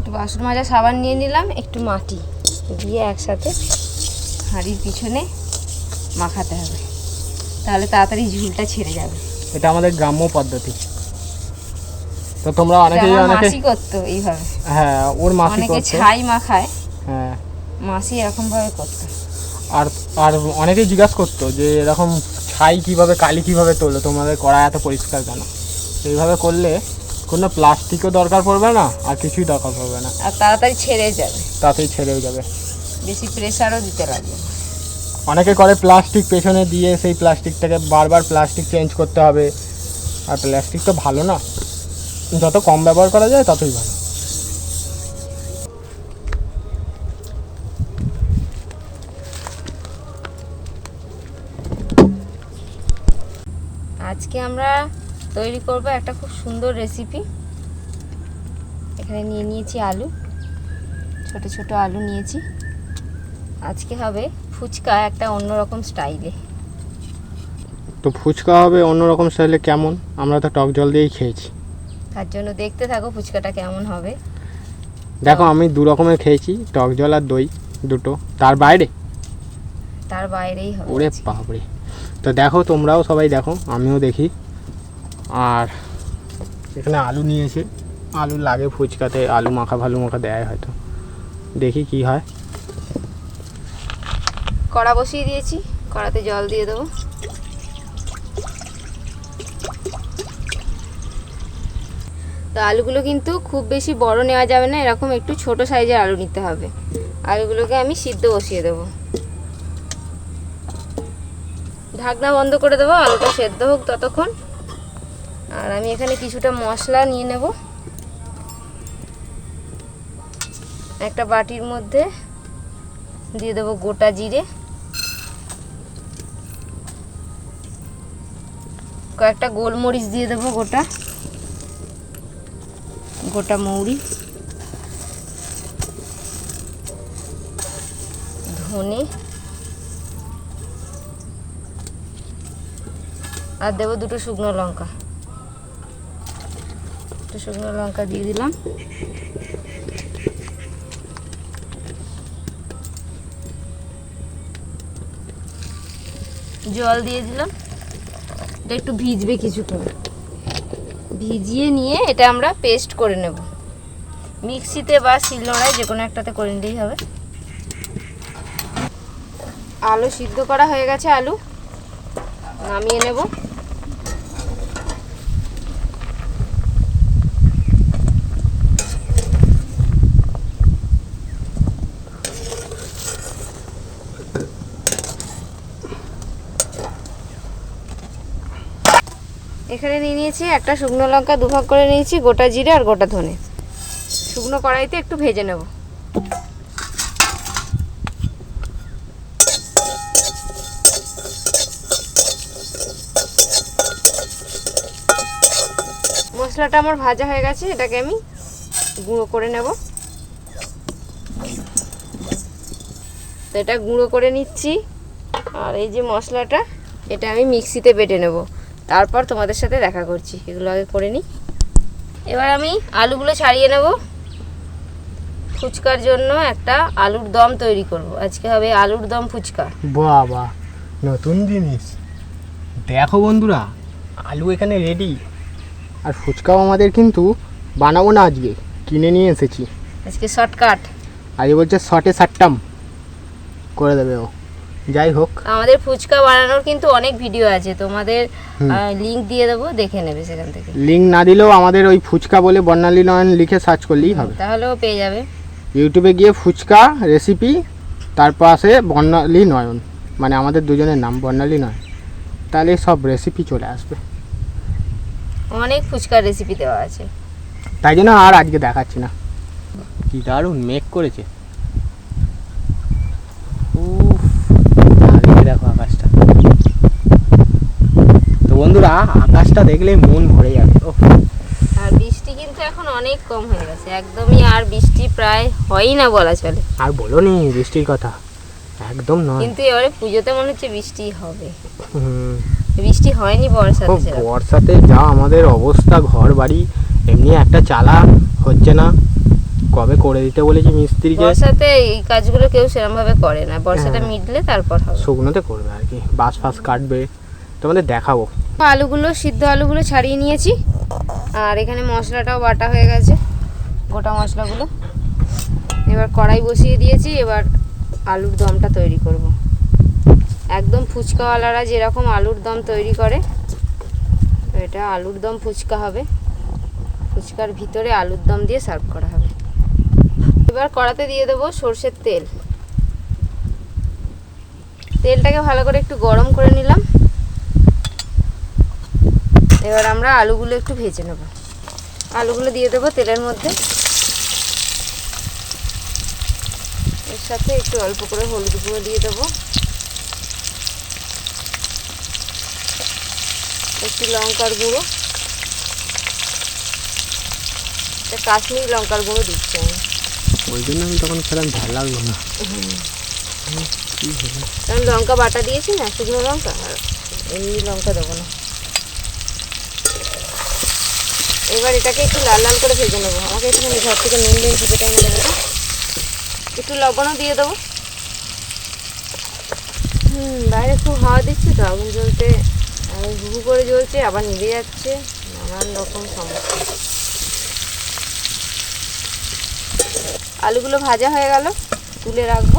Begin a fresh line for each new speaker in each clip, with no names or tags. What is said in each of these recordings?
একটু বাসন মাজা সাবান নিয়ে নিলাম, একটু মাটি দিয়ে একসাথে হাঁড়ির পিছনে মাখাতে হবে, তাহলে তাড়াতাড়ি ঝুলটা ছেড়ে যাবে।
এটা আমাদের গ্রাম্য পদ্ধতি। তো তোমরা অনেকেই
মাসি করতো এইভাবে।
হ্যাঁ, ওর মাসি করতো,
অনেকে ছাই মাখায়।
হ্যাঁ,
মাসি এরকম ভাবে করতো।
আর আর অনেকেই জিজ্ঞাসা করতো যে এরকম ছাই কিভাবে, কালি কিভাবে তোলো, তোমাদের কড়াই এত পরিষ্কার কেন? এইভাবে করলে কোনো প্লাস্টিকও দরকার পড়বে না, আর কিছুই দরকার পড়বে না,
আর তাড়াতাড়ি ছেড়ে যাবে।
তাড়াতাড়ি ছেড়েও যাবে,
বেশি প্রেসারও দিতে লাগবে।
অনেকে করে প্লাস্টিক পেছনে দিয়ে সেই প্লাস্টিকটাকে বারবার প্লাস্টিক চেঞ্জ করতে হবে, আর প্লাস্টিক তো ভালো না, যত কম ব্যবহার করা যায় ততই ভালো।
আজকে আমরা তৈরি করব একটা খুব সুন্দর রেসিপি। এখানে নিয়ে নিয়েছি আলু, ছোট ছোট আলু নিয়েছি। আজকে হবে ফুচকা একটা অন্যরকম স্টাইলে।
তো ফুচকা হবে অন্যরকম স্টাইলে কেমন? আমরা তো টক জল দিয়েই খেয়েছি,
তার জন্য দেখতে থাকো ফুচকাটা কেমন হবে।
দেখো আমি দু রকমের খেয়েছি, টক জল আর দই দুটো, তার বাইরেই হবে। ওরে বাপরে! তো দেখো, তোমরাও সবাই দেখো, আমিও দেখি। আর এখানে আলু নিয়েছে, আলু লাগে ফুচকাতে, আলু মাখা ভালু মাখা দেয় হয়তো, দেখি কি হয়।
কড়া বসিয়ে দিয়েছি, কড়াতে জল দিয়ে দেবো। তো আলুগুলো কিন্তু খুব বেশি বড় নেওয়া যাবে না, এরকম একটু ছোট সাইজের আলু নিতে হবে। আলুগুলোকে আমি সিদ্ধ বসিয়ে দেবো, ঢাকনা বন্ধ করে দেবো, আলুটা সেদ্ধ হোক ততক্ষণ। আর আমি এখানে কিছুটা মশলা নিয়ে নেব। একটা বাটির মধ্যে দিয়ে দেবো গোটা জিরে, কয়েকটা গোলমরিচ দিয়ে দেবো গোটা, গোটা মৌরি, ধনে, আর দেবো দুটো শুকনো লঙ্কা। দুটো শুকনো লঙ্কা দিয়ে দিলাম। জল দিয়ে দিলাম। এটা একটু ভিজবে কিছুক্ষণ, ভিজিয়ে নিয়ে এটা আমরা পেস্ট করে নেব। মিক্সিতে বা শিলনোড়ায় যে কোনো একটাতে করে নিলেই হবে। আলু সিদ্ধ করা হয়ে গেছে, আলু নামিয়ে নেব। এখানে নিয়ে নিয়েছি একটা শুকনো লঙ্কা, দুভাগ করে নিয়েছি, গোটা জিরে আর গোটা ধনে। শুকনো কড়াইতে একটু ভেজে নেব। মশলাটা আমার ভাজা হয়ে গেছে, এটাকে আমি গুঁড়ো করে নেব। তো এটা গুঁড়ো করে নিচ্ছি। আর এই যে মশলাটা, এটা আমি মিক্সিতে বেটে নেব, তারপর তোমাদের সাথে দেখা করছি। এগুলো আগে করে নিই। এবার আমি আলুগুলো ছাড়িয়ে নেব। ফুচকার জন্য একটা আলুর দম তৈরি করব। আজকে হবে আলুর দম ফুচকা।
বাবা, নতুন জিনিস। দেখো বন্ধুরা, আলু এখানে রেডি, আর ফুচকাও আমাদের কিন্তু বানাবো না, আজকে কিনে নিয়ে এসেছি।
আজকে শর্টকাট,
আজকে বলছে শর্টে সাট্টাম করে দেবে ও। যাই হোক,
আমাদের ফুচকা বানানোর কিন্তু অনেক ভিডিও আছে, তোমাদের লিংক দিয়ে দেবো, দেখে নেবে সেখান থেকে।
লিংক না দিলেও আমাদের ওই ফুচকা বলে বর্ণালী নয়ন লিখে সার্চ করলেই হবে,
তাহলেও পেয়ে যাবে।
ইউটিউবে গিয়ে ফুচকা রেসিপি, তার পাশে বর্ণালী নয়ন, মানে আমাদের দুজনের নাম বর্ণালী নয়ন, তাহলে সব রেসিপি চলে আসবে।
অনেক ফুচকার রেসিপি দেওয়া আছে,
তাই জন্য আর আজকে দেখাচ্ছি না। কি দারুণ মেঘ করেছে, দেখো আকাশটা। তো বন্ধুরা, আকাশটা দেখলে মন ভরে যাবে।
আর বৃষ্টি কিন্তু এখন অনেক কম হয়ে গেছে, একদমই আর বৃষ্টি প্রায় হয়ই না বলা চলে।
আর বলো নি বৃষ্টির কথা, একদম নয়।
কিন্তু এবারে পুজোতে মনে হচ্ছে বৃষ্টি হবে। বৃষ্টি হয়নি বর্ষাতে।
বর্ষাতে যা আমাদের অবস্থা, ঘর বাড়ি এমনি একটা চালা হচ্ছে না, কবে করে দিতে বলেছি মিস্ত্রিকে।
বর্ষাতে এই কাজগুলো কেউ সেরকম ভাবে করে না, বর্ষাটা মিটলে তারপর হবে।
শুকনোতে করবে আর কি, বাঁশ ফাঁস কাটবে, তোমাদের দেখাবো।
আলুগুলো, সিদ্ধ আলুগুলো ছাড়িয়ে নিয়েছি, আর এখানে মশলাটাও বাটা হয়ে গেছে, গোটা মশলাগুলো। এবার কড়াই বসিয়ে দিয়েছি, এবার আলুর দমটা তৈরি করব। একদম ফুচকাওয়ালারা যেরকম আলুর দম তৈরি করে, তো এটা আলুর দম ফুচকা হবে। ফুচকার ভিতরে আলুর দম দিয়ে সার্ভ করা হবে। এবার কড়াতে দিয়ে দেবো সর্ষের তেল। তেলটাকে ভালো করে একটু গরম করে নিলাম। এবার আমরা আলুগুলো একটু ভেজে নেব। আলুগুলো দিয়ে দেবো তেলের মধ্যে। এর সাথে একটু অল্প করে হলুদ গুঁড়ো দিয়ে দেবো, একটু লঙ্কার গুঁড়ো, কাশ্মীরি লঙ্কার গুঁড়ো দিচ্ছি আমি।
ওই জন্য আমি তখন খেলাম, ভালো লাগলো না।
কারণ লঙ্কা বাটা দিয়েছি না, শুকনো লঙ্কা, আর এমনি লঙ্কা দেবো না। এবার এটাকে একটু লাল লাল করে ভেজে নেবো। আমাকে একটুখানি ঘর থেকে নুন দিয়ে চিপে টাইমে দেবো, একটু লবণও দিয়ে দেবো। বাইরে খুব হাওয়া দিচ্ছে তো, আগুন জ্বলতে হু করে জ্বলছে, আবার নিভে যাচ্ছে, নানান রকম সমস্যা। আলুগুলো ভাজা হয়ে গেল, তুলে রাখবো।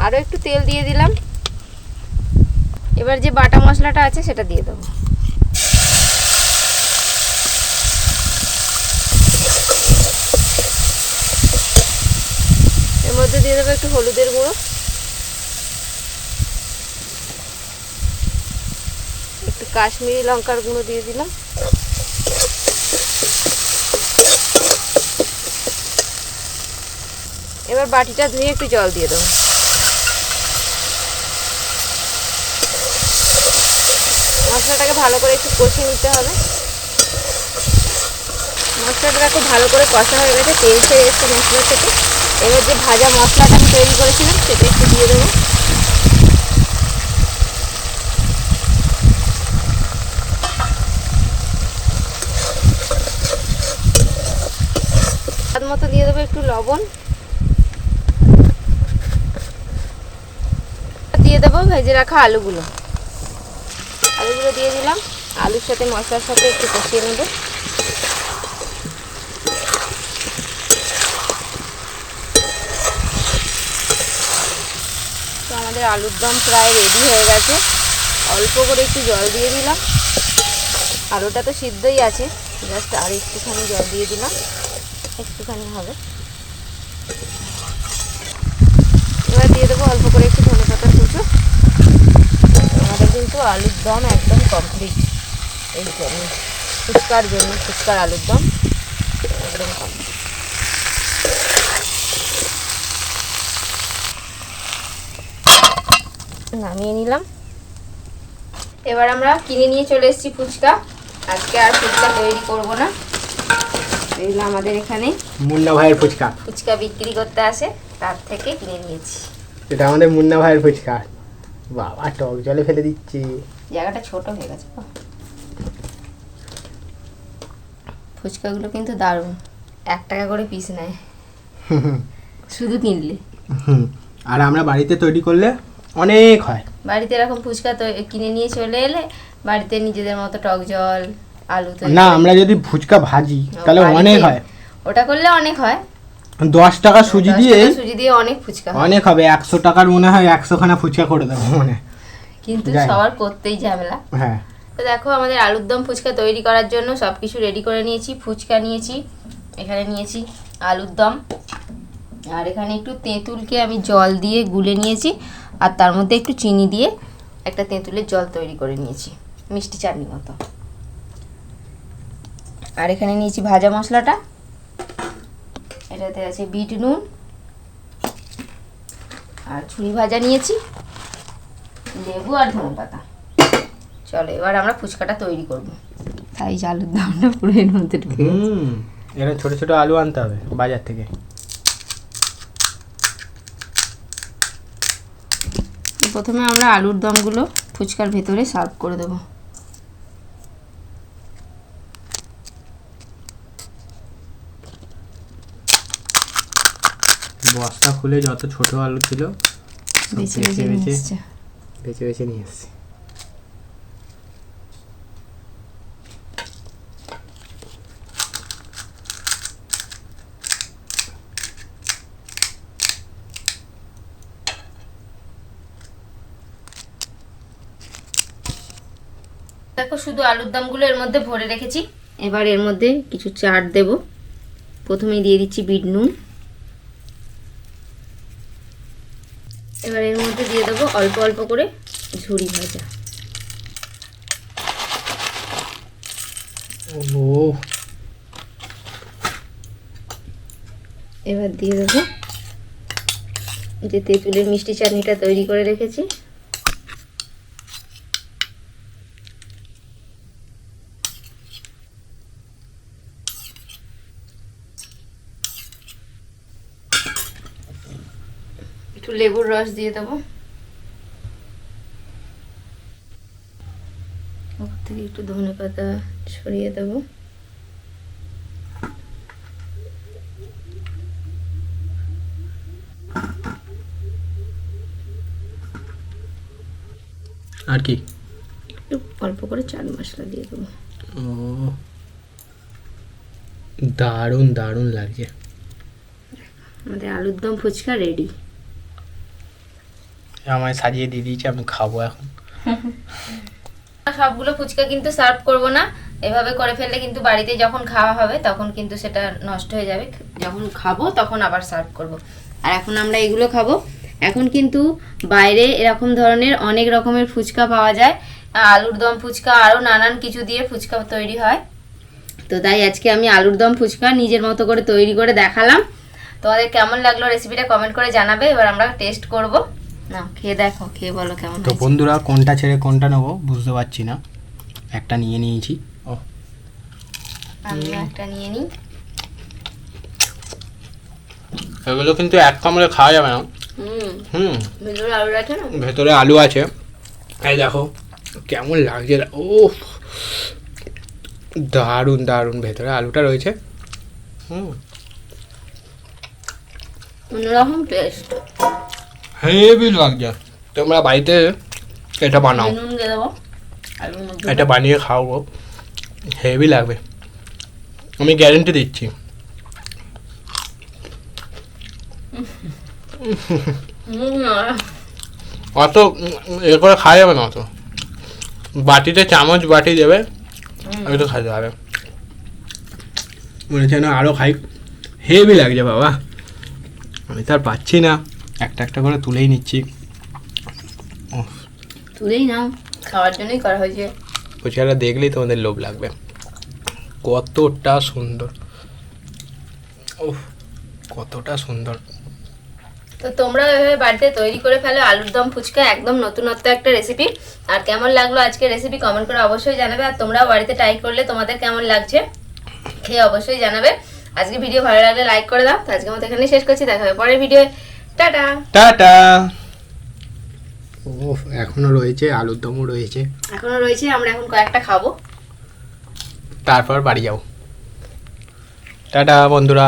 আরও একটু তেল দিয়ে দিলাম। এবার যে বাটা মশলাটা আছে সেটা দিয়ে দেবো। এর মধ্যে দিয়ে দেবো একটু হলুদের গুঁড়ো, একটু কাশ্মীরি লঙ্কার গুঁড়ো দিয়ে দিলাম। এবার বাটিটা ধুয়ে একটু জল দিয়ে দেবো। মশলাটাকে ভালো করে একটু কষিয়ে নিতে হবে। মশলাটা খুব ভালো করে কষা হয়ে গেছে, তেল ছেড়ে এসছে মশলা থেকে। এবার যে ভাজা মশলাটা আমি তৈরি করেছিলাম সেটা একটু দিয়ে দেবো। স্বাদ মতো দিয়ে দেবো একটু লবণ, দিয়ে দেবো ভেজে রাখা আলুগুলো। আলুগুলো দিয়ে দিলাম, আলুর সাথে মশলার সাথে একটু কষিয়ে নেব। তো আমাদের আলুর দম প্রায় রেডি হয়ে গেছে। অল্প করে একটু জল দিয়ে দিলাম, আলুটা তো সিদ্ধই আছে, জাস্ট আর একটুখানি জল দিয়ে দিলাম, একটুখানি হবে। এবার দিয়ে দেবো অল্প করে একটু ধনেপাতা কুচো। আমাদের কিন্তু আলুর দম একদম কমপ্লিট। এই জন্য ফুচকার জন্য, ফুচকার আলুর দম একদম কমপ্লিট। নামিয়ে নিলাম। এবার আমরা কিনে নিয়ে চলে এসেছি ফুচকা। আজকে আর ফুচকা তৈরি করব না, এগুলো আমাদের এখানে
মুন্না ভাইয়ের ফুচকা।
ফুচকা বিক্রি করতে আসে, তার থেকে কিনে নিয়েছি।
এটা আমাদের মুন্না ভাইয়ের ফুচকা। বাবা টক জলে ফেলে দিচ্ছি।
জায়গাটা ছোট হয়ে গেছে। ফুচকাগুলো কিন্তু দারুণ, 1 টাকা করে পিস নেয় শুধু কিনলে।
আর আমরা বাড়িতে তৈরি করলে অনেক হয়।
বাড়িতে এরকম ফুচকা তো কিনে নিয়ে চলে এলে, বাড়িতে নিজেদের মতো টক জল, আলু তৈরি
না, আমরা যদি ফুচকা ভাজি তাহলে অনেক হয়।
ওটা করলে অনেক হয়।
10 টাকা সুজি দিয়ে
অনেক ফুচকা
অনেক হবে। 100 টাকার মনে হয় 100 খানা ফুচকা করে দেবো মনে।
কিন্তু সবার করতেই ঝামেলা।
হ্যাঁ,
তো দেখো আমাদের আলুর দম ফুচকা তৈরি করার জন্য সব কিছু রেডি করে নিয়েছি। ফুচকা নিয়েছি, এখানে নিয়েছি আলুর দম, আর এখানে একটু তেঁতুলকে আমি জল দিয়ে গুলে নিয়েছি, আর তার মধ্যে একটু চিনি দিয়ে একটা তেঁতুলের জল তৈরি করে নিয়েছি, মিষ্টি চাটনি মতো। আর এখানে নিয়েছি ভাজা মশলাটা, এটাতে আছে বিট নুন, আর ছুরি ভাজা নিয়েছি, লেবু আর ধনেপাতা। চলো এবার আমরা ফুচকাটা তৈরি করব। তাই আলুর দমটা পুরো এর মধ্যে ঢুকে গেছে।
এখানে ছোট ছোট আলু আনতে হবে বাজার থেকে।
প্রথমে আমরা আলুর দমগুলো ফুচকার ভেতরে সার্ভ করে দেবো।
বস্তা খুলে যত ছোট আলু ছিল
বেছে বেছে নিয়ে এসছে।
বেছে বেছে নিয়ে এসছি।
দেখো শুধু আলুর দমগুলো এর মধ্যে ভরে রেখেছি। এবার এর মধ্যে কিছু চাট দেব। প্রথমেই দিয়ে দিচ্ছি বিট নুন। এবার এর মধ্যে দিয়ে দেবো অল্প অল্প করে ঝুরি ভাজা। এবার দিয়ে দেবো যে তেঁতুলের মিষ্টি চাটনিটা তৈরি করে রেখেছি। একটু লেবুর রস দিয়ে দেবো। ওপর থেকে একটু ধনেপাতা ছড়িয়ে দেবো।
আর কি
একটু অল্প করে চাট মশলা দিয়ে দেবো।
ও দারুণ দারুণ লাগছে।
আমাদের আলুর দম ফুচকা রেডি।
আমায় সাজিয়ে দিয়ে দিয়েছে, আমি খাবো এখন।
সবগুলো ফুচকা কিন্তু সার্ভ করব না, এভাবে করে ফেললে কিন্তু বাড়িতে যখন খাওয়া হবে তখন কিন্তু সেটা নষ্ট হয়ে যাবে। যখন খাবো তখন আবার সার্ভ করব। আর এখন আমরা এগুলো খাবো। এখন কিন্তু বাইরে এরকম ধরনের অনেক রকমের ফুচকা পাওয়া যায়, আলুর দম ফুচকা, আরও নানান কিছু দিয়ে ফুচকা তৈরি হয়। তো তাই আজকে আমি আলুর দম ফুচকা নিজের মতো করে তৈরি করে দেখালাম। তোমাদের কেমন লাগলো রেসিপিটা কমেন্ট করে জানাবে। এবার আমরা টেস্ট করব। না খেয়ে দেখো, খেয়ে বলো কেমন
তো
হয়েছে।
বন্ধুরা কোনটা ছেড়ে কোনটা নেবো বুঝতে পারছি না। একটা নিয়ে নিয়েছি। ও
আমি একটা নিয়ে নিই।
এগুলো কিন্তু এক কামড়ে খাওয়া যাবে না।
ভেতরে আলু আছে না?
ভেতরে আলু আছে। এই দেখো কেমন লাগছে। ও দারুণ দারুণ ভেতরে আলুটা রয়েছে।
অন্যরকম টেস্ট।
হেভি লাগছে। তোমরা বাড়িতে এটা বানাও,
নুন দিয়ে দেবো আলুর মধ্যে।
এটা বানিয়ে খাও, হেভি লাগবে, আমি গ্যারেন্টি দিচ্ছি। অত এ করে খাওয়া যাবে না, অত বাটিতে চামচ বাটি দেবে, আমি তো খাইতে হবে মনে হচ্ছে না আরও খাই। হেভি লাগছে বাবা, আমি তো আর পাচ্ছি না, একটা একটা করে তুলেই নিচ্ছি।
তুলেই নাও, খাওয়ার জন্যই করা হয়েছে।
ফুচকাটা দেখলেই তোমাদের লোভ লাগবে, কতটা সুন্দর। ওহ কতটা সুন্দর।
তো তোমরা এভাবে বাড়িতে তৈরি করে ফেলো আলুর দম ফুচকা, একদম নতুনত্ব একটা রেসিপি। আর কেমন লাগলো আজকের রেসিপি কমেন্ট করে অবশ্যই জানাবে। আর তোমরাও বাড়িতে ট্রাই করলে তোমাদের কেমন লাগছে খেয়ে অবশ্যই জানাবে। আজকে ভিডিও ভালো লাগলে লাইক করে দাও। তো আজকের মতো এখানে শেষ করছি, দেখা হবে পরের ভিডিও। Tata
tata. ও এখনো রয়েছে, আলুর দমও রয়েছে,
এখনো রয়েছে। আমরা এখন কয়েকটা খাবো,
তারপর বাড়ি যাও। টাটা বন্ধুরা।